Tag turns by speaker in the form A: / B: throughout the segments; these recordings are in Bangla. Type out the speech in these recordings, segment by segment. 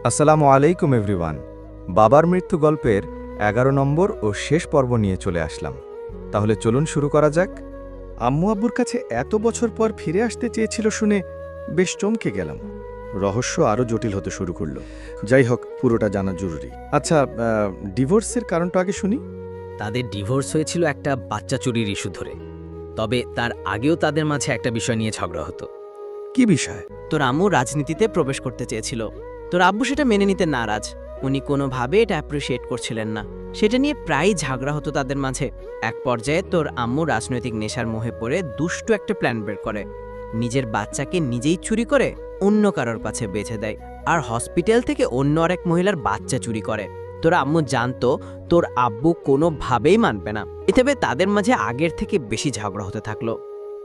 A: আসসালামু আলাইকুম এভরিওয়ান। বাবার মৃত্যু গল্পের ১১ নম্বর ও শেষ পর্ব নিয়ে চলে আসলাম। তাহলে চলুন শুরু করা যাক।
B: আম্মু আব্বুর কাছে এত বছর পর ফিরে আসতে চেয়েছিল শুনে বেশ চমকে গেলাম। রহস্য আরও জটিল হতে শুরু করলো। যাই হোক, পুরোটা জানা জরুরি। আচ্ছা, ডিভোর্সের কারণটা আগে শুনি।
C: তাদের ডিভোর্স হয়েছিল একটা বাচ্চা চুরির ইস্যু ধরে। তবে তার আগেও তাদের মাঝে একটা বিষয় নিয়ে ঝগড়া হতো।
B: কি বিষয়?
D: তোর আম্মু রাজনীতিতে প্রবেশ করতে চেয়েছিল। তোর আব্বু সেটা মেনে নিতে নারাজ। উনি কোনোভাবে এটা অ্যাপ্রিসিয়েট করছিলেন না। সেটা নিয়ে প্রায়ই ঝগড়া হতো তাদের মাঝে। এক পর্যায়ে তোর আম্মু রাজনৈতিক নেশার মোহে পড়ে দুষ্টু একটা প্ল্যান বের করে। নিজের বাচ্চাকে নিজেই চুরি করে অন্য কারোর কাছে বেচে দেয়, আর হসপিটাল থেকে অন্য আরেক মহিলার বাচ্চা চুরি করে। তোর আম্মু জানতো তোর আব্বু কোনোভাবেই মানবে না। এতে তাদের মাঝে আগের থেকে বেশি ঝগড়া হতে থাকলো।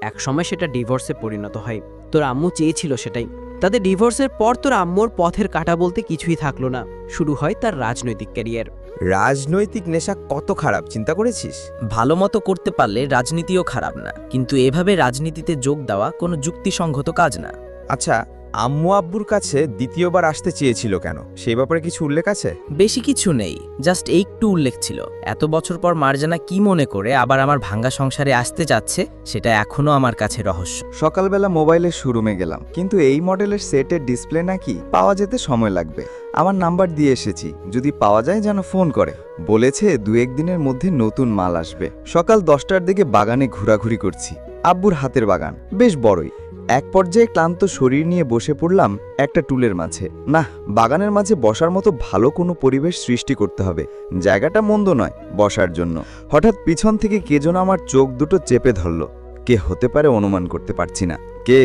D: একসময় সেটা ডিভোর্সে পরিণত হয়। তোর আম্মু চেয়েছিল সেটাই। তাদের ডিভোর্সের পর তোর আম্মুর পথের কাঁটা বলতে কিছুই থাকলো না। শুরু হয় তার রাজনৈতিক ক্যারিয়ার।
E: রাজনৈতিক নেশা কত খারাপ চিন্তা করেছিস?
F: ভালো মতো করতে পারলে রাজনীতিও খারাপ না, কিন্তু এভাবে রাজনীতিতে যোগ দেওয়া কোনো যুক্তিসঙ্গত কাজ না।
E: আচ্ছা, আম্মু আব্বুর কাছে দ্বিতীয়বার আসতে চেয়েছিল কেন? সেই ব্যাপারে কিছু উল্লেখ আছে?
F: বেশি কিছু নেই, জাস্ট একটু উল্লেখ ছিল। এত বছর পর মার্জানা কি মনে করে আবার আমার ভাঙ্গা সংসারে আসতে যাচ্ছে সেটা এখনো আমার কাছে রহস্য।
A: সকালবেলা মোবাইলের শোরুমে গেলাম, কিন্তু এই মডেলের সেটের ডিসপ্লে নাকি পাওয়া যেতে সময় লাগবে। আমার নাম্বার দিয়ে এসেছি, যদি পাওয়া যায় যেন ফোন করে। বলেছে ২-১ দিনের মধ্যে নতুন মাল আসবে। সকাল 10টার দিকে বাগানে ঘোরাঘুরি করছি। আব্বুর হাতের বাগান বেশ বড়ই। এক পর্যায়ে ক্লান্ত শরীর নিয়ে বসে পড়লাম একটা টুলের মাঝে। না, বাগানের মাঝে বসার মতো ভালো কোনো পরিবেশ সৃষ্টি করতে হবে। জায়গাটা মন্দ নয় বসার জন্য। হঠাৎ পিছন থেকে কে যেন আমার চোখ দুটো চেপে ধরল। কে হতে পারে অনুমান করতে পারছি না কে।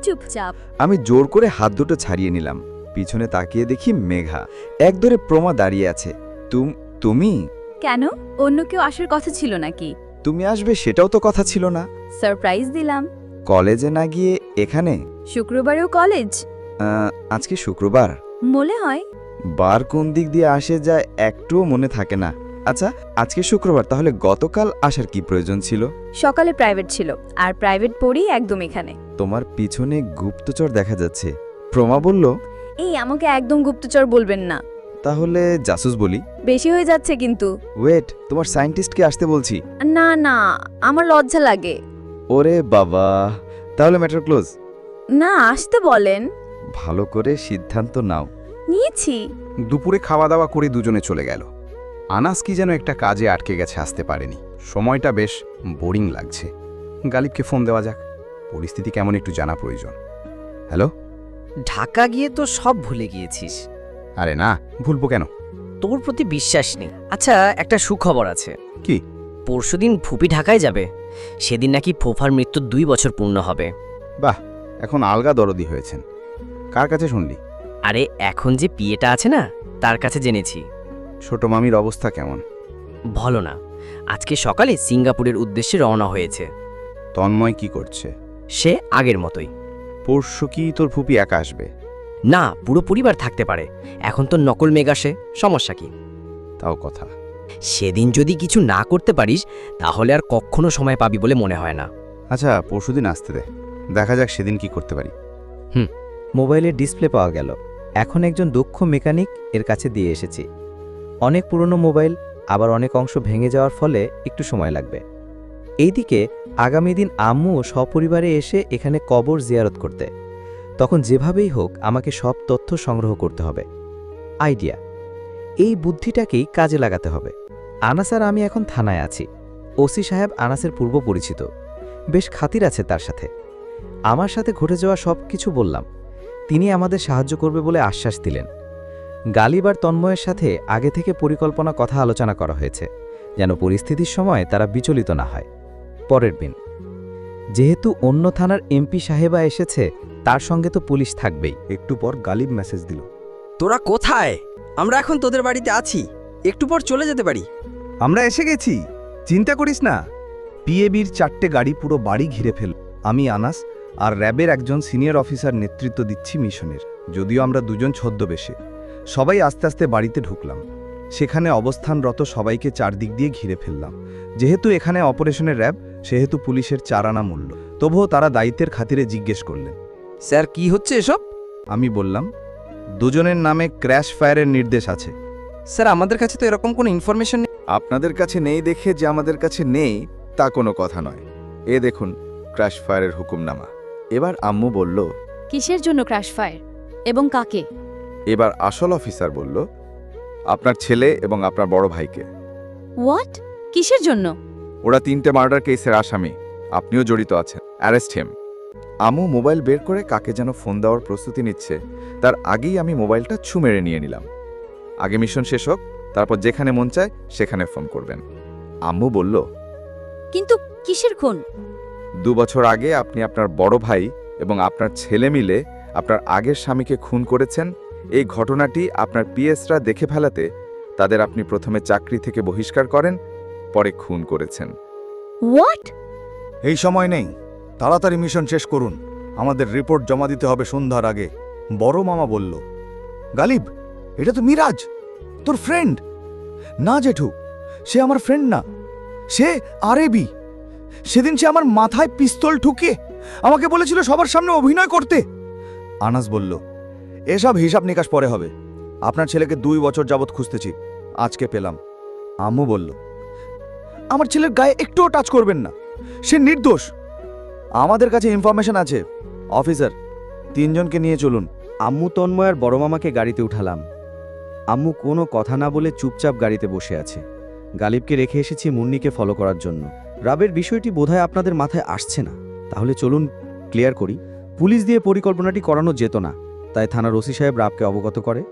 G: চুপচাপ।
A: আমি জোর করে হাত দুটো ছাড়িয়ে নিলাম। পিছনে তাকিয়ে দেখি মেঘা একদরে প্রমা দাঁড়িয়ে আছে। তুমি
G: কেন? অন্য কেউ আসার কথা ছিল নাকি?
A: তুমি আসবে সেটাও তো কথা ছিল না।
G: সারপ্রাইজ দিলাম।
A: কলেজে না গিয়ে এখানে?
G: শুক্রবারেও কলেজ?
A: আজকে শুক্রবার।
G: মনে হয়।
A: বার কোন দিক দিয়ে আসে যায় একটুও মনে থাকে না। আচ্ছা, আজকে শুক্রবার, তাহলে গতকাল আসার কি প্রয়োজন ছিল?
G: সকালে প্রাইভেট ছিল, আর প্রাইভেট পড়ি একদম এখানে।
A: তোমার পিছনে গুপ্তচর দেখা যাচ্ছে। প্রমা বলল।
G: এই, আমাকে একদম গুপ্তচর বলবেন না।
A: তাহলে জাসুস বলি?
G: বেশি হয়ে যাচ্ছে কিন্তু।
A: ওয়েট, তোমার সায়েন্টিস্টকে আসতে বলছি।
G: না না, আমার লজ্জা লাগে।
A: ওরে বাবা, তাহলে ম্যাটার ক্লোজ।
G: না, আসতে বলেন।
A: ভালো করে সিদ্ধান্ত নাও।
G: নিয়েছি।
B: দুপুরে খাওয়া দাওয়া করে দুজনে চলে গেল। আনাস কি যেন একটা কাজে আটকে গেছে, আসতে পারেনি। সময়টা বেশ বোরিং লাগছে। গালিবকে ফোন দেওয়া যাক, পরিস্থিতি কেমন একটু জানা প্রয়োজন। হ্যালো।
C: ঢাকা গিয়ে তো সব ভুলে গিয়েছিস।
B: আরে না, ভুলবো কেন?
C: তোর প্রতি বিশ্বাস নেই। আচ্ছা, একটা সুখবর আছে।
B: কি?
C: পরশুদিন ফুপি ঢাকায় যাবে। সেদিন নাকি ফোফার মৃত্যুর 2 বছর পূর্ণ হবে।
B: বাহ, এখন আলগা দরদি হয়েছেন। কার কাছে শুনলি?
C: আরে এখন যে পিয়েটা আছে না, তার কাছে জেনেছি।
B: ছোট মামির অবস্থা কেমন?
C: ভালো না। আজকে সকালে সিঙ্গাপুরের উদ্দেশ্যে রওনা হয়েছে।
B: তন্ময় কি করছে?
C: সে আগের মতোই।
B: পরশু কি তোর ফুপি একা আসবে?
C: না, পুরো পরিবার থাকতে পারে। এখন তো নকল মেঘ আসে, সমস্যা কি?
B: তাও কথা।
C: সেদিন যদি কিছু না করতে পারিস তাহলে আর কখনো সময় পাবি বলে মনে হয় না।
B: আচ্ছা, পরশুদিন আসতে দে, দেখা যাক সেদিন কি করতে পারি।
H: মোবাইলের ডিসপ্লে পাওয়া গেল। এখন একজন দক্ষ মেকানিক এর কাছে দিয়ে এসেছি। অনেক পুরনো মোবাইল, আবার অনেক অংশ ভেঙে যাওয়ার ফলে একটু সময় লাগবে। এইদিকে আগামী দিন আম্মু সপরিবারে এসে এখানে কবর জিয়ারত করতে। তখন যেভাবেই হোক আমাকে সব তথ্য সংগ্রহ করতে হবে। আইডিয়া, এই বুদ্ধিটাকেই কাজে লাগাতে হবে। আনাস আর আমি এখন থানায় আছি। ওসি সাহেব আনাসের পূর্ব পরিচিত, বেশ খাতির আছে তার সাথে। আমার সাথে ঘটে যাওয়া সব কিছু বললাম। তিনি আমাদের সাহায্য করবে বলে আশ্বাস দিলেন। গালিব আর তন্ময়ের সাথে আগে থেকে পরিকল্পনা কথা আলোচনা করা হয়েছে, যেন পরিস্থিতির সময় তারা বিচলিত না হয়। পরের দিন, যেহেতু অন্য থানার এমপি সাহেবা এসেছে, তার সঙ্গে তো পুলিশ থাকবেই।
A: একটু পর গালিব মেসেজ দিল।
E: তোরা কোথায়? আমরা এখন তোদের বাড়িতে আছি, একটু পর চলে যেতে পারি।
I: আমরা এসে গেছি, চিন্তা করিস না। পিএবির 4টে গাড়ি পুরো বাড়ি ঘিরে ফেল। আমি আনাস আর র্যাবের একজন সিনিয়র অফিসার নেতৃত্ব দিচ্ছি মিশনের। যদিও আমরা দুজন ছদ্মবেশে। সবাই আস্তে আস্তে বাড়িতে ঢুকলাম। সেখানে অবস্থানরত সবাইকে চারদিক দিয়ে ঘিরে ফেললাম। যেহেতু এখানে অপারেশনের র্যাব, সেহেতু পুলিশের 4 আনা মূল্য। তবুও তারা দায়িত্বের খাতিরে জিজ্ঞেস করলেন,
E: স্যার কি হচ্ছে এসব?
I: আমি বললাম, দুজনের নামে ক্র্যাশ ফায়ারের নির্দেশ আছে।
E: স্যার আমাদের কাছে তো এরকম কোনো ইনফরমেশন নেই।
A: আপনাদের কাছে নেই দেখে যে আমাদের কাছে নেই তা কোনো কথা নয়। এ দেখুন ক্র্যাশ ফায়ারের হুকুমনামা। এবার আম্মু বলল,
G: কিসের জন্য ক্র্যাশ ফায়ার এবং কাকে?
A: এবার আসল অফিসার বলল, আপনার ছেলে এবং আপনার বড় ভাইকে।
G: হোয়াট? কিসের জন্য?
A: ওরা 3টে মার্ডার কেসের আসামি, আপনিও জড়িত আছেন, অ্যারেস্ট হিম। আম্মু মোবাইল বের করে কাকে যেন ফোন দেওয়ার প্রস্তুতি নিচ্ছে, তার আগেই আমি মোবাইলটা ছু মেরে নিয়ে নিলাম। আগে মিশন শেষ হোক, তারপর যেখানে মন চায় সেখানে ফোন করবেন। আম্মু বলল,
G: কিন্তু কিসের খুন?
A: 2 বছর আগে আপনি আপনার বড় ভাই এবং আপনার ছেলে মিলে আপনার আগের স্বামীকে খুন করেছেন। এই ঘটনাটি আপনার পিএসরা দেখে ফেলাতে তাদের আপনি প্রথমে চাকরি থেকে বহিষ্কার করেন, পরে খুন করেছেন।
G: হোয়াট?
I: এই সময় নেই, তাড়াতাড়ি মিশন শেষ করুন, আমাদের রিপোর্ট জমা দিতে হবে সন্ধ্যার আগে। বড় মামা বলল, গালিব, এটা তো মিরাজ, তোর ফ্রেন্ড। না জেঠু, সে আমার ফ্রেন্ড না, সে আরএবি। সেদিন সে আমার মাথায় পিস্তল ঠুকিয়ে আমাকে বলেছিল সবার সামনে অভিনয় করতে। আনাস বলল, এসব হিসাব নিকাশ পরে হবে, আপনার ছেলেকে 2 বছর যাবৎ খুঁজতেছি, আজকে পেলাম। আম্মু বলল, আমার ছেলের গায়ে একটুও টাচ করবেন না, সে নির্দোষ। আমাদের কাছে ইনফরমেশন আছে অফিসার, 3 জনকে নিয়ে চলুন।
H: আম্মু তন্ময় আর বড় মামাকে গাড়িতে উঠালাম। আম্মু কোনো কথা না বলে চুপচাপ গাড়িতে বসে আছে। গালিবকে রেখে এসেছি মুন্নিকে ফলো করার জন্য। রাবের বিষয়টি বোধহয় আপনাদের মাথায় আসছে না, তাহলে চলুন ক্লিয়ার করি। পুলিশ দিয়ে পরিকল্পনাটি করানো যেত না, তাই থানার ওসি সাহেব রাবকে অবগত করে।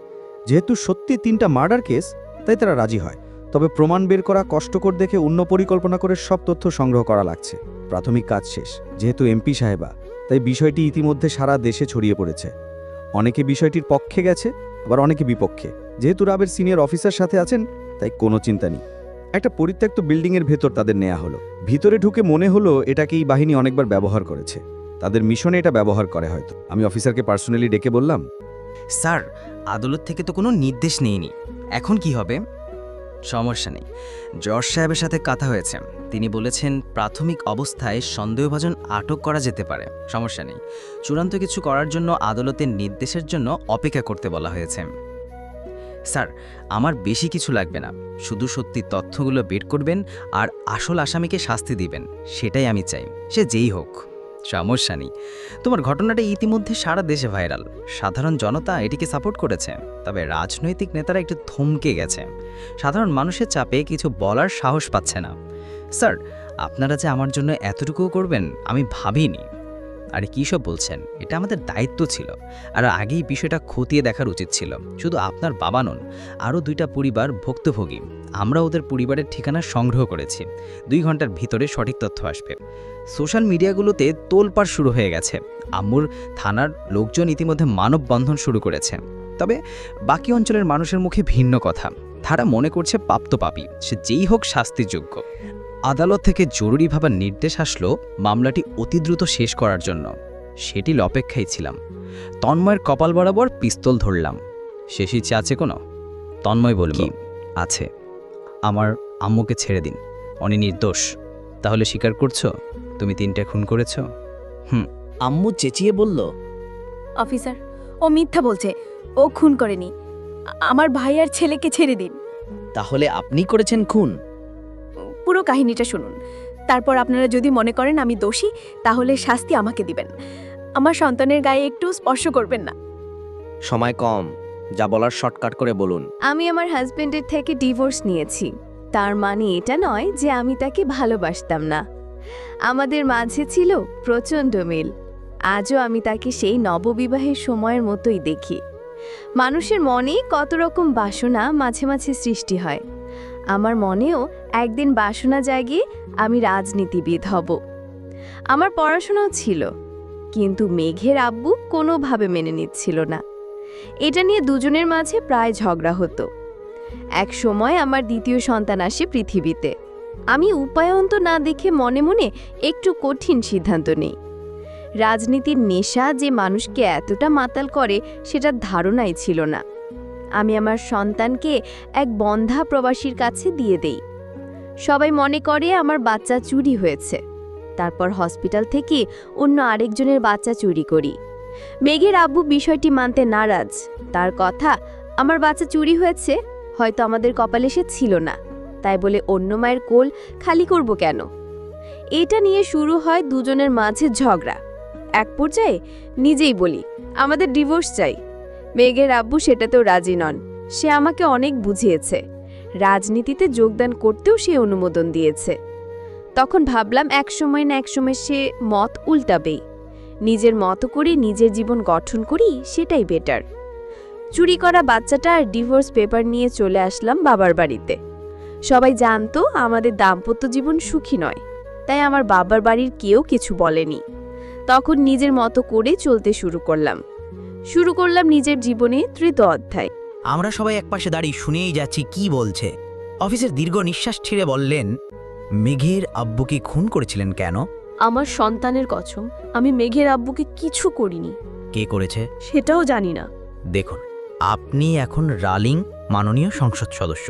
H: যেহেতু সত্যি 3টা মার্ডার কেস, তাই তারা রাজি হয়। তবে প্রমাণ বের করা কষ্টকর দেখে অন্য পরিকল্পনা করে সব তথ্য সংগ্রহ করা লাগছে। প্রাথমিক কাজ শেষ। যেহেতু এমপি সাহেবা, তাই বিষয়টি ইতিমধ্যে সারা দেশে ছড়িয়ে পড়েছে। অনেকে বিষয়টির পক্ষে গেছে, আবার অনেকে বিপক্ষে। যেহেতু রাবের সিনিয়র অফিসার সাথে আছেন, তাই কোনো চিন্তা নেই। একটা পরিত্যক্ত বিল্ডিংয়ের ভেতর তাদের নেওয়া হলো। ভিতরে ঢুকে মনে হলো এটাকে এই বাহিনী অনেকবার ব্যবহার করেছে, তাদের মিশনে এটা ব্যবহার করে হয়তো। আমি অফিসারকে পার্সোনালি ডেকে বললাম,
F: স্যার, আদালত থেকে তো কোনো নির্দেশ নেইনি, এখন কি হবে? সমস্যা নেই, জজ সাহেবের সাথে কথা হয়েছে, তিনি বলেছেন প্রাথমিক অবস্থায় সন্দেহভাজন আটক করা যেতে পারে, সমস্যা নেই। চূড়ান্ত কিছু করার জন্য আদালতের নির্দেশের জন্য অপেক্ষা করতে বলা হয়েছে। স্যার, আমার বেশি কিছু লাগবে না, শুধু সত্যি তথ্যগুলো বের করবেন আর আসল আসামিকে শাস্তি দিবেন, সেটাই আমি চাই, সে যেই হোক। সমস্যা নেই, তোমার ঘটনাটা ইতিমধ্যে সারা দেশে ভাইরাল, সাধারণ জনতা এটিকে সাপোর্ট করেছে, তবে রাজনৈতিক নেতারা একটু থমকে গেছে, সাধারণ মানুষের চাপে কিছু বলার সাহস পাচ্ছে না। স্যার, আপনারা যে আমার জন্য এতটুকুও করবেন আমি ভাবিনি। আরে কী সব বলছেন, এটা আমাদের দায়িত্ব ছিল, আর আগেই বিষয়টা খতিয়ে দেখার উচিত ছিল। শুধু আপনার বাবা নন, আরও 2টা পরিবার ভুক্তভোগী, আমরা ওদের পরিবারের ঠিকানা সংগ্রহ করেছি। 2 ঘন্টার ভিতরে সঠিক তথ্য আসবে। সোশ্যাল মিডিয়াগুলোতে তোলপাড় শুরু হয়ে গেছে, আম্মুর থানার লোকজন ইতিমধ্যে মানববন্ধন শুরু করেছে। তবে বাকি অঞ্চলের মানুষের মুখে ভিন্ন কথা, তারা মনে করছে প্রাপ্ত পাপী, সে যেই হোক শাস্তিযোগ্য। আদালত থেকে জরুরিভাবে নির্দেশ আসলো মামলাটি অতি দ্রুত শেষ করার জন্য, সেটির অপেক্ষায় ছিলাম। তন্ময়ের কপাল বরাবর পিস্তল ধরলাম, শেষ ইচ্ছে আছে কোনো? তন্ময় বলল, কি আছে? আমার আম্মুকে ছেড়ে দিন, উনি নির্দোষ। তাহলে স্বীকার করছো তুমি 3টে খুন করেছ?
D: আম্মু চেঁচিয়ে বলল,
G: অফিসার, ও মিথ্যা বলছে, ও খুন করেনি। আমার ভাই আর ছেলেকে ছেড়ে দিন।
D: তাহলে আপনি করেছেন খুন?
G: পুরো কাহিনীটা শুনুন, তারপর আপনারা যদি মনে করেন আমি দোষী, তাহলে শাস্তি আমাকে দিবেন। আমার সন্তানের গায়ে একটু স্পর্শ করবেন না।
D: সময় কম, যা বলার শর্টকাট করে বলুন।
G: আমি আমার হাজবেন্ডের থেকে ডিভোর্স নিয়েছি, তার মানে এটা নয় যে আমি তাকে ভালোবাসতাম না। আমাদের মাঝে ছিল প্রচণ্ড মিল। আজও আমি তাকে সেই নববিবাহের সময়ের মতোই দেখি। মানুষের মনে কত রকম বাসনা মাঝে মাঝে সৃষ্টি হয়। আমার মনেও একদিন বাসনা জাগিয়ে আমি রাজনীতিবিদ হব। আমার পড়াশোনাও ছিল, কিন্তু মেঘের আব্বু কোনোভাবে মেনে নিচ্ছিল না। এটা নিয়ে দুজনের মাঝে প্রায় ঝগড়া হতো। এক সময় আমার 2য় সন্তান আসে পৃথিবীতে। আমি উপায়ন্ত না দেখে মনে মনে একটু কঠিন সিদ্ধান্ত নেই। রাজনীতির নেশা যে মানুষকে এতটা মাতাল করে সেটার ধারণাই ছিল না। আমি আমার সন্তানকে এক বন্ধা প্রবাসীর কাছে দিয়ে দেই। সবাই মনে করে আমার বাচ্চা চুরি হয়েছে। তারপর হসপিটাল থেকে অন্য আরেকজনের বাচ্চা চুরি করি। মেঘের আব্বু বিষয়টি মানতে নারাজ। তার কথা, আমার বাচ্চা চুরি হয়েছে, হয়তো আমাদের কপালে সে ছিল না, তাই বলে অন্য মায়ের কোল খালি করব কেন? এটা নিয়ে শুরু হয় দুজনের মাঝে ঝগড়া। এক পর্যায়ে নিজেই বলি, আমাদের ডিভোর্স চাই। মেঘের আব্বু সেটাতেও রাজি নন। সে আমাকে অনেক বুঝিয়েছে, রাজনীতিতে যোগদান করতেও সে অনুমোদন দিয়েছে। তখন ভাবলাম একসময় না একসময় সে মত উল্টাবেই। নিজের মতো করে নিজের জীবন গঠন করি, সেটাই বেটার। চুরি করা বাচ্চাটা আর ডিভোর্স পেপার নিয়ে চলে আসলাম বাবার বাড়িতে। সবাই জানতো আমাদের দাম্পত্য জীবন সুখী নয়, তাই আমার বাবার বাড়ির কেউ কিছু বলেনি। তখন নিজের মতো করে চলতে শুরু করলাম নিজের জীবনে 3য় অধ্যায়।
J: আমরা সবাই একপাশে দাঁড়িয়ে শুনেই যাচ্ছি কি বলছে। অফিসের দীর্ঘ নিঃশ্বাস ছেড়ে বললেন, মেঘের আব্বুকে খুন করেছিলেন কেন?
G: আমার সন্তানের কসম, আমি মেঘের আব্বুকে কিছু করিনি।
J: কে করেছে
G: সেটাও জানি না।
J: দেখুন, আপনি এখন রালিং মাননীয় সংসদ সদস্য।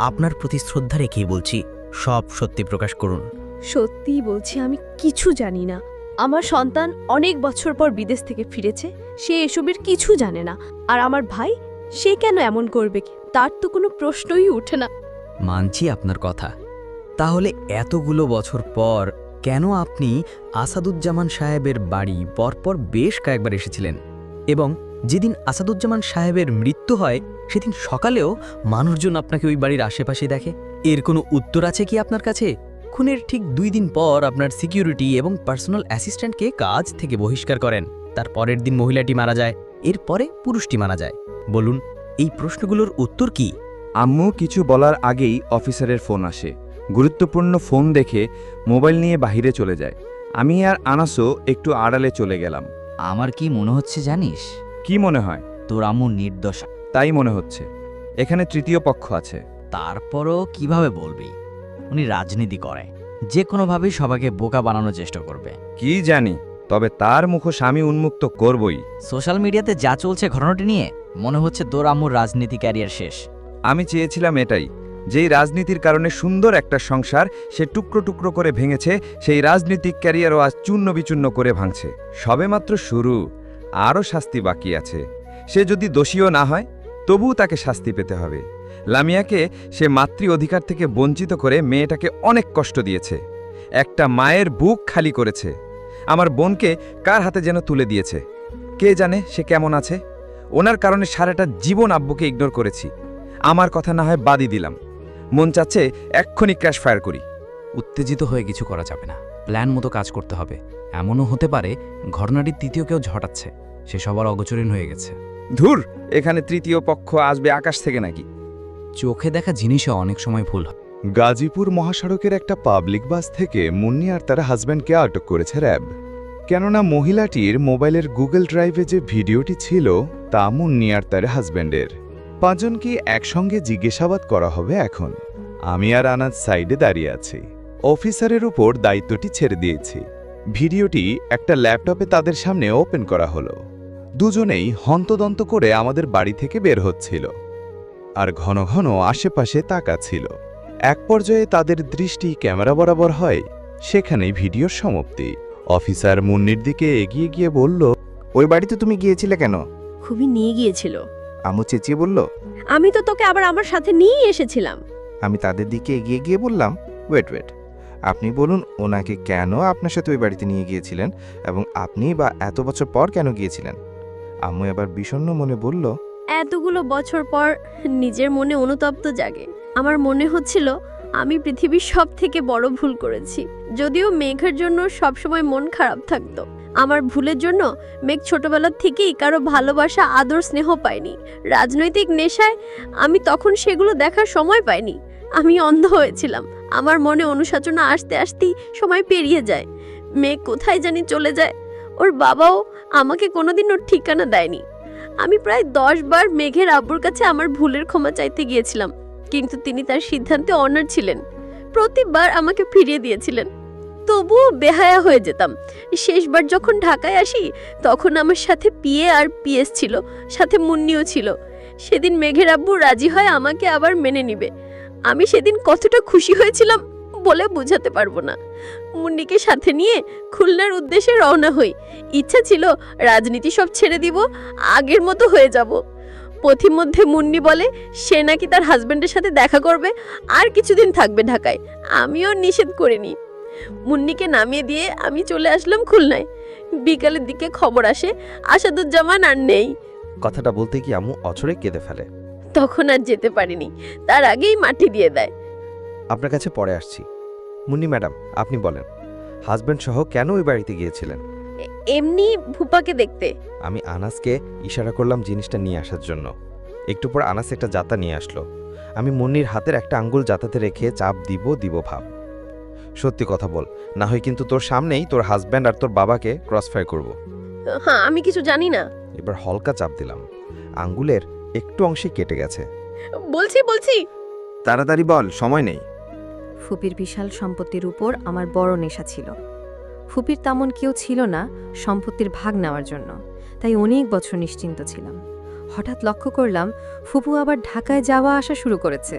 J: আপনার প্রতি শ্রদ্ধা রেখেই বলছি, সব সত্যি প্রকাশ করুন।
G: সত্যিই বলছি, আমি কিছু জানি না। আমার সন্তান অনেক বছর পর বিদেশ থেকে ফিরেছে, সে এসবের কিছু জানে না। আর আমার ভাই, সে কেন এমন করবে? তার তো কোনো প্রশ্নই ওঠে না।
F: মানছি আপনার কথা। তাহলে এতগুলো বছর পর কেন আপনি আসাদুজ্জামান সাহেবের বাড়ি পরপর বেশ কয়েকবার এসেছিলেন, এবং যেদিন আসাদুজ্জামান সাহেবের মৃত্যু হয় সেদিন সকালেও মানুষজন আপনাকে ওই বাড়ির আশেপাশে দেখে? এর কোনো উত্তর আছে কি আপনার কাছে? খুনের ঠিক 2 দিন পর আপনার সিকিউরিটি এবং পার্সোনাল অ্যাসিস্ট্যান্টকে কাজ থেকে বহিষ্কার করেন। তার পরের দিন মহিলাটি মারা যায়, এরপরে পুরুষটি মারা যায়। বলুন, এই প্রশ্নগুলোর উত্তর কি?
I: আম্মু কিছু বলার আগেই অফিসারের ফোন আসে। গুরুত্বপূর্ণ ফোন দেখে মোবাইল নিয়ে বাইরে চলে যায়। আমি আর আনাসও একটু আড়ালে চলে গেলাম।
F: আমার কি মনে হচ্ছে জানিস?
I: কি মনে হয়?
F: তোর আম্মু নির্দোষ।
I: তাই মনে হচ্ছে। এখানে 3য় পক্ষ আছে।
F: তারপরও কিভাবে বলবি? উনি রাজনীতি করে, যে কোনোভাবেই সবাইকে বোকা বানানোর চেষ্টা করবে।
I: কি জানি, তবে তার মুখোশ আমি উন্মুক্ত করবই।
F: সোশ্যাল মিডিয়াতে যা চলছে ঘটনাটি নিয়ে মনে হচ্ছে তোর আম্মুর রাজনীতি ক্যারিয়ার শেষ।
I: আমি চেয়েছিলাম এটাই, যেই রাজনীতির কারণে সুন্দর একটা সংসার সে টুকরো টুকরো করে ভেঙেছে, সেই রাজনৈতিক ক্যারিয়ারও আজ চূর্ণ বিচূর্ণ করে ভাঙছে। সবেমাত্র শুরু, আরও শাস্তি বাকি আছে। সে যদি দোষীও না হয়, তবুও তাকে শাস্তি পেতে হবে। লামিয়াকে সে মাতৃ অধিকার থেকে বঞ্চিত করে মেয়েটাকে অনেক কষ্ট দিয়েছে। একটা মায়ের বুক খালি করেছে। আমার বোনকে কার হাতে যেন তুলে দিয়েছে। কে জানে সে কেমন আছে। ওনার কারণে সারাটা জীবন আব্বুকে ইগনোর করেছি। আমার কথা না হয় বাদই দিলাম। মন চাচ্ছে এক্ষুনি ক্র্যাশ ফায়ার করি।
K: উত্তেজিত হয়ে কিছু করা যাবে না, প্ল্যান মতো কাজ করতে হবে। এমনও হতে পারে ঘটনাটির 3য় কেউ ঝটাচ্ছে, সে সবার অগোচরীণ হয়ে গেছে।
I: ধুর, এখানে 3য় পক্ষ আসবে আকাশ থেকে নাকি?
K: চোখে দেখা জিনিসে অনেক সময় ভুল হয়।
L: গাজীপুর মহাসড়কের একটা পাবলিক বাস থেকে মুন্নি আর তার হাজব্যান্ডকে আটক করেছে র্যাব। কেননা মহিলাটির মোবাইলের গুগল ড্রাইভে যে ভিডিওটি ছিল তা মুন্নি আর তার হাজব্যান্ডের। 5 জনকে একসঙ্গে জিজ্ঞাসাবাদ করা হবে এখন। আমি আর আনাজ সাইডে দাঁড়িয়ে আছি। অফিসারের উপর দায়িত্বটি ছেড়ে দিয়েছি। ভিডিওটি একটা ল্যাপটপে তাদের সামনে ওপেন করা হলো। দুজনেই হন্তদন্ত করে আমাদের বাড়ি থেকে বের হচ্ছিল আর ঘন ঘন আশেপাশে তাকাচ্ছিল। এক পর্যায়ে তাদের দৃষ্টি ক্যামেরা বরাবর হয়, সেখানেই ভিডিওর সমাপ্তি। অফিসার মুন্নির দিকে এগিয়ে গিয়ে বলল,
I: ওই বাড়িতে তুমি গিয়েছিলে কেন?
G: খুবই নিয়ে গিয়েছিল।
I: আম্মু চেঁচিয়ে বলল,
G: আমি তো তোকে আবার আমার সাথে নিয়েই এসেছিলাম।
I: আমি তাদের দিকে এগিয়ে গিয়ে বললাম, ওয়েট, আপনি বলুন ওনাকে কেন আপনার সাথে ওই বাড়িতে নিয়ে গিয়েছিলেন, এবং আপনি বা এত বছর পর কেন গিয়েছিলেন? আম্মু এবার বিষণ্ণ মনে বলল,
G: এতগুলো বছর পর নিজের মনে অনুতপ্ত জাগে। আমার মনে হচ্ছিল আমি পৃথিবীর সব থেকে বড় ভুল করেছি। যদিও মেঘের জন্য সবসময় মন খারাপ থাকতো। আমার ভুলের জন্য মেঘ ছোটবেলা থেকেই কারো ভালোবাসা, আদর, স্নেহ পায়নি। রাজনৈতিক নেশায় আমি তখন সেগুলো দেখার সময় পাইনি। আমি অন্ধ হয়েছিলাম। আমার মনে অনুশোচনা আসতে আসতেই সময় পেরিয়ে যায়। মেঘ কোথায় জানি চলে যায়। ওর বাবাও আমাকে কোনোদিন ওর ঠিকানা দেয়নি। আমি প্রায় 10 বার মেঘের আব্বুর কাছে আমার ভুলের ক্ষমা চাইতে গিয়েছিলাম, কিন্তু তিনি তার সিদ্ধান্তে অনড় ছিলেন। প্রতিবার আমাকে ফিরিয়ে দিয়েছিলেন, তবুও বেহায়া হয়ে যেতাম। শেষবার যখন ঢাকায় আসি তখন আমার সাথে পিএ আর পিএস ছিল, সাথে মুন্নিও ছিল। সেদিন মেঘের আব্বু রাজি হয় আমাকে আবার মেনে নিবে। আমি সেদিন কতটা খুশি হয়েছিলাম
M: বলে বোঝাতে পারবো না। মুন্নিকে সাথে নিয়ে খুলনার উদ্দেশ্যে রওনা হই। ইচ্ছা ছিল রাজনীতি সব ছেড়ে দিব, আগের মতো হয়ে যাব। পথিমধ্যে মুন্নি বলে সে নাকি তার হাজবেন্ডের সাথে দেখা করবে, আর কিছুদিন থাকবে ঢাকায়। আমিও নিষেধ করিনি। মুন্নিকে নামিয়ে দিয়ে আমি চলে আসলাম খুলনায়। বিকালের দিকে খবর আসে আসাদুজ্জামান আর নেই।
H: কথাটা বলতে কি আম্মু অছরে কেঁদে ফেলে।
M: তখন আর যেতে পারিনি, তার আগেই মাটি দিয়ে দেয়।
H: আপনার কাছে পরে আসছি। মুন্নি ম্যাডাম, আপনি বলেন, হাজব্যান্ড সহ কেন ওই বাড়িতে গিয়েছিলেন?
M: এমনি ভুপাকে দেখতে।
H: আমি আনাসকে ইশারা করলাম জিনিসটা নিয়ে আসার জন্য। একটু পর আনাস একটা জাতা নিয়ে আসলো। আমি মুন্নির হাতের একটা আঙ্গুল জাতাতে রেখে চাপ দিব ভাব। সত্যি কথা বল, না হয় কিন্তু তোর সামনেই তোর হাজব্যান্ড আর তোর বাবাকে ক্রসফায়ার করব।
M: হ্যাঁ, আমি কিছু জানি না।
H: এবার হালকা চাপ দিলাম, আঙ্গুলের একটু অংশে কেটে গেছে।
M: বলছি
E: তাড়াতাড়ি বল, সময় নেই।
N: ফুপির বিশাল সম্পত্তির উপর আমার বড় নেশা ছিল। ফুপির তেমন কেউ ছিল না সম্পত্তির ভাগ নেওয়ার জন্য, তাই অনেক বছর নিশ্চিন্ত ছিলাম। হঠাৎ লক্ষ্য করলাম ফুপু আবার ঢাকায় যাওয়া আসা শুরু করেছে।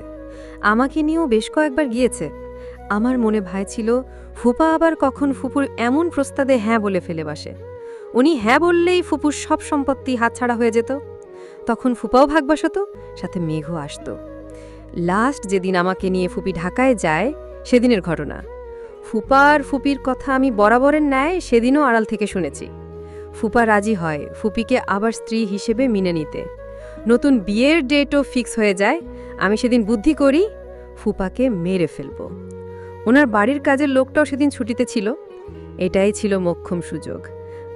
N: আমাকে নিয়েও বেশ কয়েকবার গিয়েছে। আমার মনে ভয় ছিল ফুপা আবার কখন ফুপুর এমন প্রস্তাবে হ্যাঁ বলে ফেলে বসে। উনি হ্যাঁ বললেই ফুপুর সব সম্পত্তি হাতছাড়া হয়ে যেত। তখন ফুপাও ভাগ বসাতো, সাথে মেঘও আসতো। লাস্ট যেদিন আমাকে নিয়ে ফুপি ঢাকায় যায় সেদিনের ঘটনা। ফুপার ফুপির কথা আমি বরাবরের ন্যায় সেদিনও আড়াল থেকে শুনেছি। ফুপা রাজি হয় ফুপিকে আবার স্ত্রী হিসেবে মেনে নিতে। নতুন বিয়ের ডেটও ফিক্স হয়ে যায়। আমি সেদিন বুদ্ধি করি ফুপাকে মেরে ফেলব। ওনার বাড়ির কাজের লোকটাও সেদিন ছুটিতে ছিল। এটাই ছিল মোক্ষম সুযোগ।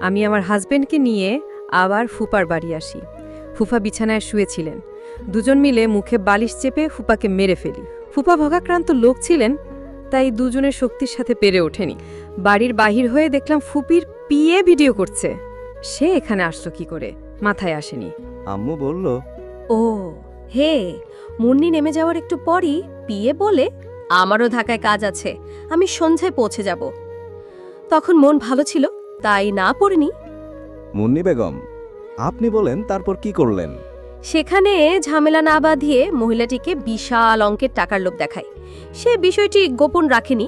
N: আমি আমার হাজবেন্ডকে নিয়ে আবার ফুপার বাড়ি আসি। ফুফা বিছানায় শুয়েছিলেন। দুজন মিলে মুখে বালিশ চেপে ফুপাকে মেরে ফেলি। ফুপা ভোগাক্রান্ত লোক ছিলেন, তাই দুজনের শক্তির সাথে পেরে ওঠেনি। বাড়ির বাহির হয়ে দেখলাম ফুপির পিএ ভিডিও করছে। সে এখানে আসলো কি করে মাথায় আসেনি।
A: আম্মু বলল,
M: ও হে, মুন্নি নেমে যাওয়ার একটু পরই পিয়ে বলে আমারও ঢাকায় কাজ আছে, আমি সন্ধ্যায় পৌঁছে যাব। তখন মন ভালো ছিল, তাই না পড়িনি।
I: মুন্নি বেগম, আপনি বলেন তারপর কি করলেন?
M: সেখানে ঝামেলা না বাঁধিয়ে মহিলাটিকে বিশাল অঙ্কের টাকার লোভ দেখায়। সে বিষয়টি গোপন রাখেনি।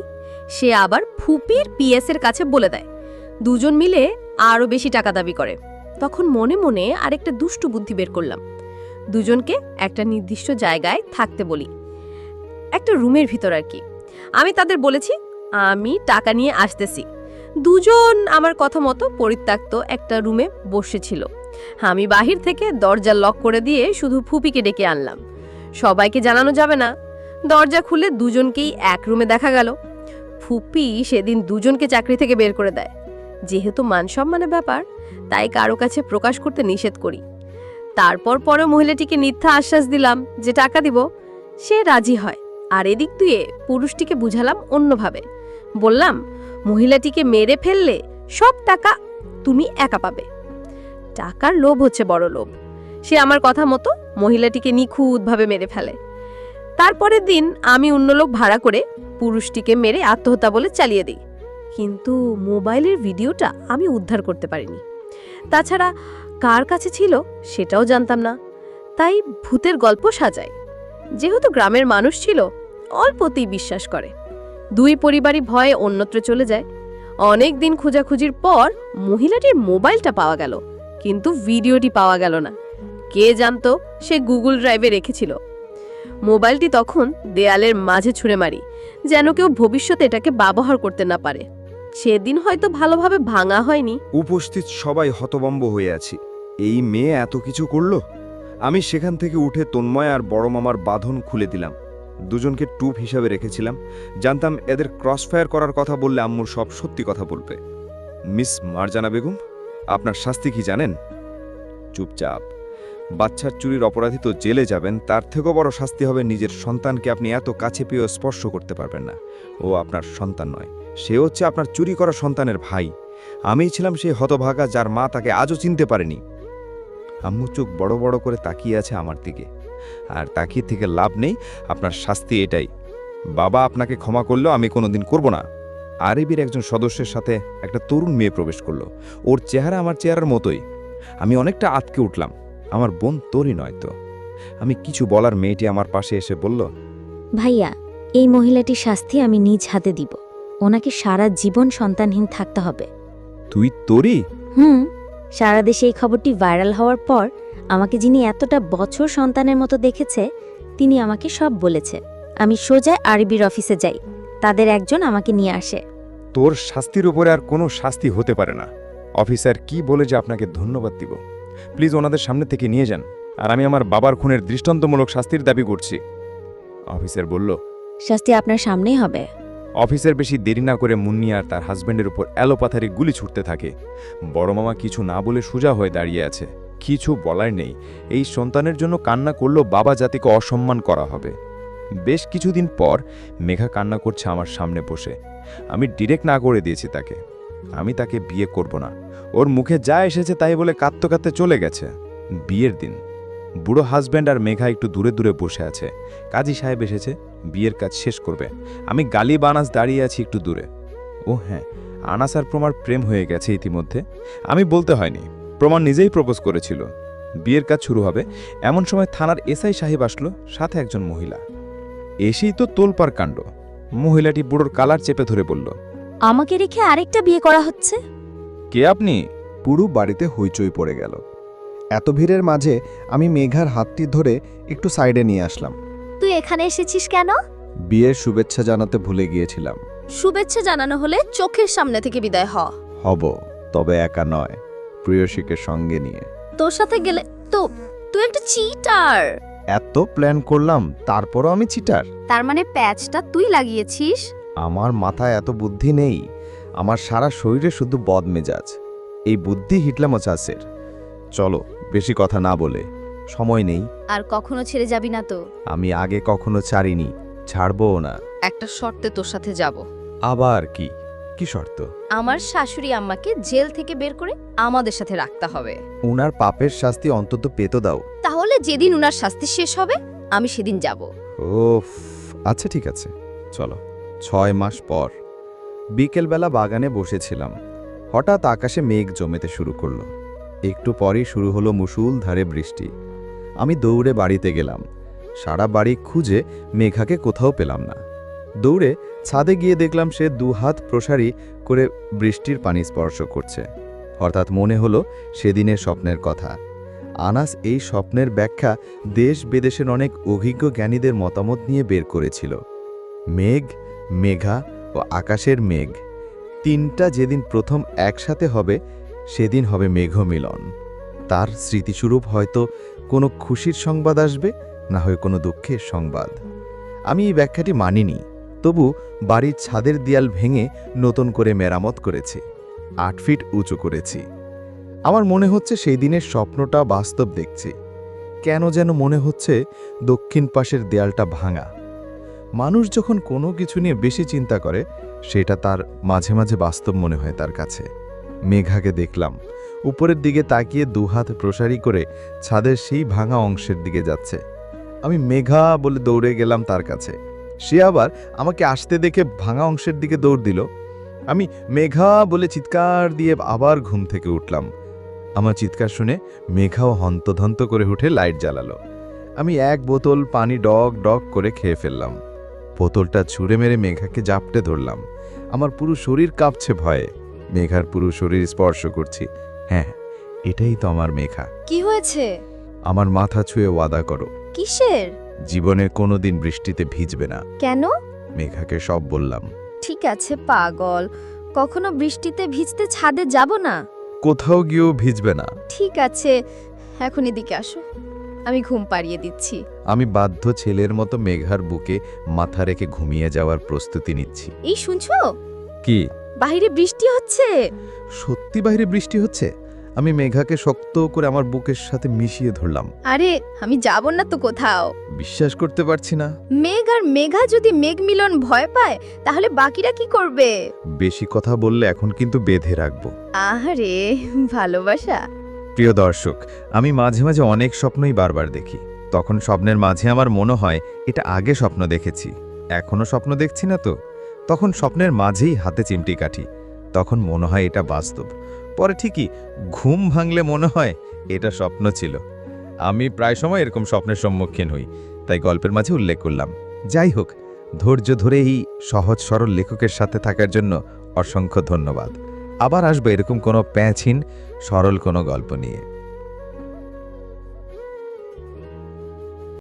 M: সে আবার ফুপির পিএসের কাছে বলে দেয়। দুজন মিলে আরও বেশি টাকা দাবি করে। তখন মনে মনে আরেকটা দুষ্টু বুদ্ধি বের করলাম। দুজনকে একটা নির্দিষ্ট জায়গায় থাকতে বলি, একটা রুমের ভিতর আর কি। আমি তাদের বলেছি আমি টাকা নিয়ে আসতেছি। দুজন আমার কথা মতো পরিত্যক্ত একটা রুমে বসেছিল। আমি বাহির থেকে দরজা লক করে দিয়ে শুধু ফুপিকে ডেকে আনলাম। সবাইকে জানানো যাবে না। দরজা খুলে দুজনকেই এক রুমে দেখা গেল। ফুপি সেদিন দুজনকে চাকরি থেকে বের করে দেয়। যেহেতু মান সম্মানের ব্যাপার, তাই কারো কাছে প্রকাশ করতে নিষেধ করি। তারপর পরে মহিলাটিকে মিথ্যা আশ্বাস দিলাম যে টাকা দিব। সে রাজি হয়, আর এদিক দিয়ে পুরুষটিকে বুঝালাম অন্যভাবে। বললাম মহিলাটিকে মেরে ফেললে সব টাকা তুমি একা পাবে। টাকার লোভ হচ্ছে বড় লোভ। সে আমার কথা মতো মহিলাটিকে নিখুঁতভাবে মেরে ফেলে। তারপরের দিন আমি অন্য লোক ভাড়া করে পুরুষটিকে মেরে আত্মহত্যা বলে চালিয়ে দিই। কিন্তু মোবাইলের ভিডিওটা আমি উদ্ধার করতে পারিনি। তাছাড়া কার কাছে ছিল সেটাও জানতাম না। তাই ভূতের গল্প সাজায়। যেহেতু গ্রামের মানুষ ছিল, অল্পতেই বিশ্বাস করে। দুই পরিবারই ভয়ে অন্যত্র চলে যায়। অনেক দিন খোঁজাখুঁজির পর মহিলাটির মোবাইলটা পাওয়া গেল, কিন্তু ভিডিওটি পাওয়া গেল না। কে জানতো সে গুগল ড্রাইভে রেখেছিল। মোবাইলটি তখন দেয়ালের মাঝে ছুঁড়ে মারি, যেন কেউ ভবিষ্যতে এটাকে ব্যবহার করতে না পারে। সেদিন হয়তো ভালোভাবে ভাঙা হয়নি।
E: উপস্থিত সবাই হতভম্ব হয়ে আছি। এই মেয়ে এত কিছু করলো। আমি সেখান থেকে উঠে তন্ময় আর বড় মামার বাঁধন খুলে দিলাম। দুজনকে টুপ হিসাবে রেখেছিলাম। জানতাম এদের ক্রসফায়ার করার কথা বললে আম্মুর সব সত্যি কথা বলবে। মিস মারজানা বেগম, আপনার শাস্তি কি জানেন? চুপচাপ। বাচ্চার চুরির অপরাধী তো জেলে যাবেন, তার থেকেও বড় শাস্তি হবে নিজের সন্তানকে আপনি এত কাছে পেয়েও স্পর্শ করতে পারবেন না। ও আপনার সন্তান নয়, সে হচ্ছে আপনার চুরি করা সন্তানের ভাই। আমিই ছিলাম সেই হতভাগা যার মা তাকে আজও চিনতে পারেনি। আম্মু চোখ বড় বড় করে তাকিয়ে আছে আমার দিকে। আর তাকিয়ে থেকে লাভ নেই, আপনার শাস্তি এটাই। বাবা আপনাকে ক্ষমা করলেও আমি কোনোদিন করব না। আরবির একজন সদস্যের সাথে একটা তরুণ মেয়ে প্রবেশ করলো। ওর চেহারা আমার চেহারার মতোই। আমি অনেকটা আটকে উঠলাম। আমার বোন তোরই নয় তো। আমি কিছু বলার মেয়েটি আমার পাশে এসে বলল,
O: ভাইয়া, এই মহিলাটির শাস্তি আমি নিজ হাতে দিব। ওনাকে সারা জীবন সন্তানহীন থাকতে হবে।
E: তুই তোরই?
O: সারা দেশে এই খবরটি ভাইরাল হওয়ার পর আমাকে যিনি এতটা বছর সন্তানের মতো দেখেছে তিনি আমাকে সব বলেছে। আমি সোজা আরবির অফিসে যাই, তাদের একজন আমাকে নিয়ে আসে।
E: তোর শাস্তির উপরে আর কোনো শাস্তি হতে পারে না। অফিসার কি বলে যে আপনাকে ধন্যবাদ দিব? প্লিজ ওনাদের সামনে থেকে নিয়ে যান, আর আমি আমার বাবার খুনের দৃষ্টান্তমূলক শাস্তির দাবি করছি। অফিসার বলল,
O: শাস্তি আপনার সামনেই হবে।
E: অফিসার বেশি দেরি না করে মুন্নি আর তার হাজব্যান্ডের উপর এলোপাথারি গুলি ছুটতে থাকে। বড় মামা কিছু না বলে সোজা হয়ে দাঁড়িয়ে আছে, কিছু বলার নেই। এই সন্তানের জন্য কান্না করলেও বাবা জাতিকে অসম্মান করা হবে। বেশ কিছুদিন পর মেঘা কান্না করছে আমার সামনে বসে। আমি ডিরেক্ট না করে দিয়েছি তাকে, আমি তাকে বিয়ে করব না। ওর মুখে যা এসেছে তাই বলে কাঁদতে কাঁদতে চলে গেছে। বিয়ের দিন বুড়ো হাজব্যান্ড আর মেঘা একটু দূরে দূরে বসে আছে। কাজী সাহেব এসেছে, বিয়ের কাজ শেষ করবে। আমি গালিব আনাস দাঁড়িয়ে আছি একটু দূরে। ও হ্যাঁ, আনাস আর প্রমার প্রেম হয়ে গেছে ইতিমধ্যে। আমি বলতে হয়নি, প্রমাণ নিজেই প্রপোজ করেছিল। বিয়ের কাজ শুরু হবে এমন সময় থানার এসআই সাহেব আসলো, সাথে একজন মহিলা। এসেই তো তোলপাড় কাণ্ড। মহিলাটি বুড়োর কালার চেপে ধরে বলল,
O: আমাকে রেখে আরেকটা বিয়ে করা হচ্ছে?
E: কে আপনি?
I: পুরো বাড়িতে হইচই পড়ে গেল। এত ভিড়ের মাঝে আমি মেঘার হাতটি ধরে একটু সাইডে নিয়ে আসলাম।
M: তুই এখানে এসেছিস কেন?
I: বিয়ের শুভেচ্ছা জানাতে ভুলে গিয়েছিলাম।
M: শুভেচ্ছা জানানো হলে চোখের সামনে থেকে বিদায়
I: হব, তবে একা নয়, প্রিয়সীকে সঙ্গে নিয়ে।
M: তোর সাথে গেলে তো তুই একটা চিটার।
I: এত প্ল্যান করলাম, তারপরও আমি চিটার?
M: তার মানে প্যাচটা তুই লাগিয়েছিস?
I: আমার মাথায় এত বুদ্ধি নেই, আমার সারা শরীরে শুধু বদমেজাজ। এই বুদ্ধি হিটলামোচাসের। চলো, বেশি কথা না বলে, সময় নেই।
M: আর কখনো ছেড়ে যাবি না তো?
I: আমি আগে কখনো ছাড়িনি, ছাড়বও না।
M: একটা শর্তে তোর সাথে যাব।
I: আবার কি? কি শর্ত?
M: আমার শাশুড়ি আম্মাকে জেল থেকে বের করে আমাদের সাথে রাখতে হবে।
I: উনার পাপের শাস্তি অন্তত পেতে দাও।
M: তাহলে যেদিন উনার শাস্তি শেষ হবে আমি সেদিন যাব।
I: ওফ, আচ্ছা ঠিক আছে, চলো। 6 মাস পর বিকেলবেলা বাগানে বসেছিলাম। হঠাৎ আকাশে মেঘ জমেতে শুরু করলো। একটু পরেই শুরু হলো মুষলধারে বৃষ্টি। আমি দৌড়ে বাড়িতে গেলাম। সারা বাড়ি খুঁজে মেঘাকে কোথাও পেলাম না। দৌড়ে ছাদে গিয়ে দেখলাম সে 2 হাত প্রসারী করে বৃষ্টির পানি স্পর্শ করছে। হঠাৎ মনে হলো সেদিনের স্বপ্নের কথা। আনাস এই স্বপ্নের ব্যাখ্যা দেশ বিদেশের অনেক অভিজ্ঞ জ্ঞানীদের মতামত নিয়ে বের করেছিল। মেঘ, মেঘা ও আকাশের মেঘ, 3টা যেদিন প্রথম একসাথে হবে সেদিন হবে মেঘমিলন। তার স্মৃতিস্বরূপ হয়তো কোনো খুশির সংবাদ আসবে, না হয় কোনো দুঃখের সংবাদ। আমি এই ব্যাখ্যাটি মানিনি, তবু বাড়ির ছাদের দেয়াল ভেঙে নতুন করে মেরামত করেছি, 8 ফিট উঁচু করেছি। আমার মনে হচ্ছে সেই দিনের স্বপ্নটা বাস্তব দেখছি। কেন যেন মনে হচ্ছে দক্ষিণ পাশের দেয়ালটা ভাঙা। মানুষ যখন কোনো কিছু নিয়ে বেশি চিন্তা করে, সেটা তার মাঝে মাঝে বাস্তব মনে হয় তার কাছে। মেঘাকে দেখলাম উপরের দিকে তাকিয়ে 2 হাত প্রসারী করে ছাদের সেই ভাঙা অংশের দিকে যাচ্ছে। আমি মেঘা বলে দৌড়ে গেলাম তার কাছে। সে আবার আমাকে আসতে দেখে ভাঙা অংশের দিকে দৌড় দিল। আমি মেঘা বলে চিৎকার দিয়ে আবার ঘুম থেকে উঠলাম। আমার চিৎকার শুনে মেঘাও হন্তধন্ত করে উঠে লাইট জ্বালালো। আমি 1 বোতল পানি ডগ ডগ করে খেয়ে ফেললাম। বোতলটা ছুঁড়ে মেরে মেঘাকে জাপটে ধরলাম। আমার পুরো শরীর কাঁপছে ভয়ে। মেঘার পুরো শরীর স্পর্শ করছি। হ্যাঁ, এটাই তো আমার মেঘা।
M: কি হয়েছে?
I: আমার মাথা ছুঁয়ে ওয়াদা করো।
M: কিসের?
I: জীবনে কোনোদিন বৃষ্টিতে ভিজবে না।
M: কেন?
I: মেঘাকে সব বললাম।
M: ঠিক আছে পাগল, কখনো বৃষ্টিতে ভিজতে ছাদে যাব না।
I: কোথাও গিয়েও ভিজবে না।
M: ঠিক আছে, এখন এদিকে আসো, আমি ঘুম পাড়িয়ে দিচ্ছি।
I: আমি বাধ্য ছেলের মতো মেঘার বুকে মাথা রেখে ঘুমিয়ে যাওয়ার প্রস্তুতি নিচ্ছি।
M: এই শুনছো?
I: কি?
M: বাইরে বৃষ্টি হচ্ছে।
I: সত্যি বাইরে বৃষ্টি হচ্ছে? আমি মেঘাকে শক্ত করে আমার বুকের সাথে মিশিয়ে ধরলাম।
M: আরে আমি যাব না তো কোথাও।
I: বিশ্বাস করতে পারছি না।
M: মেঘ আর মেঘা যদি মেঘ মিলন ভয় পায়, তাহলে বাকিরা কি করবে?
I: বেশি কথা বললে এখন কিন্তু বেঁধে রাখবো।
M: আহারে ভালোবাসা।
I: প্রিয় দর্শক, আমি মাঝে মাঝে অনেক স্বপ্নই বারবার দেখি। তখন স্বপ্নের মাঝে আমার মনে হয় এটা আগে স্বপ্ন দেখেছি, এখনো স্বপ্ন দেখছি না তো। তখন স্বপ্নের মাঝেই হাতে চিমটি কাঠি, তখন মনে হয় এটা বাস্তব। পরে ঠিকই ঘুম ভাঙলে মনে হয় এটা স্বপ্ন ছিল। আমি প্রায় সময় এরকম স্বপ্নের সম্মুখীন হই, তাই গল্পের মাঝে উল্লেখ করলাম। যাই হোক,
L: ধৈর্য ধরে এই সহজ সরল লেখকের সাথে থাকার জন্য অসংখ্য ধন্যবাদ। আবার আসবো এরকম কোনো প্যাঁচহীন সরল কোনো গল্প নিয়ে।